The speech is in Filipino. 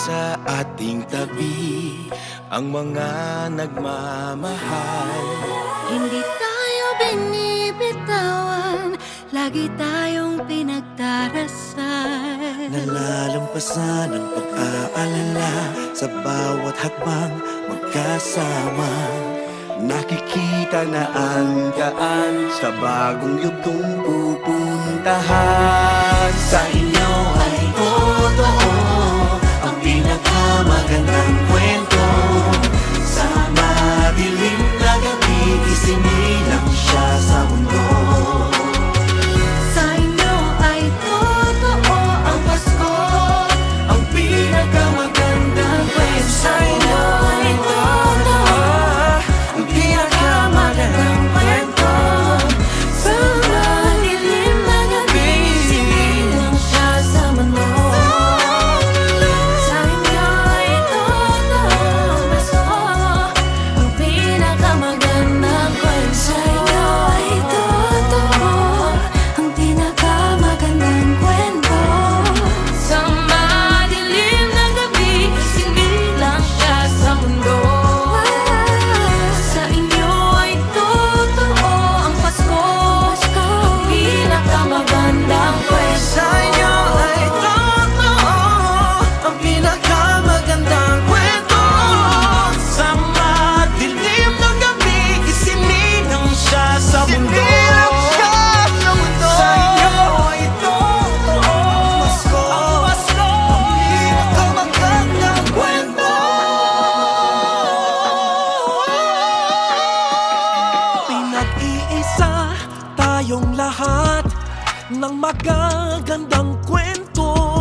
sa ating tabi ang mga nagmamahal. Hindi tayo binibitawan, lagi tayong pinagdarasal. Nalalampasan ang pag-aalala sa bawat hakbang magkasama. Nakikita na ang daan sa bagong yugtong pupuntahan. Sa inyo ay totoo ang pinakamagandang kwento. Sa madilim na gabi, isinilang siya sa mundo. Sa inyo ay totoo ang Pasko, Ang pinakamagandang kwento. Sa inyo ay totoo ang pinakamagandang kwento. sa madilim na gabi, isinilang siya sa mundo. Sa inyo ay totoo ang Pasko, ang pinakamagandang kwento. Sa inyo ay totoo ang pinakamagandang kwento. Sa madilim na gabi, isinilang siya sa mundo. Sa inyo ay totoo ang Pasko, ang pinakamagandang kwento. Sa inyo ay totoo ang pinakamagandang kwento. Sa madilim na gabi, isinilang siya sa mundo. Sa inyo ay totoo ang Pasko, ang pinakamagandang kwento. Pinag-iisa tayong lahat ng magagandang kwento.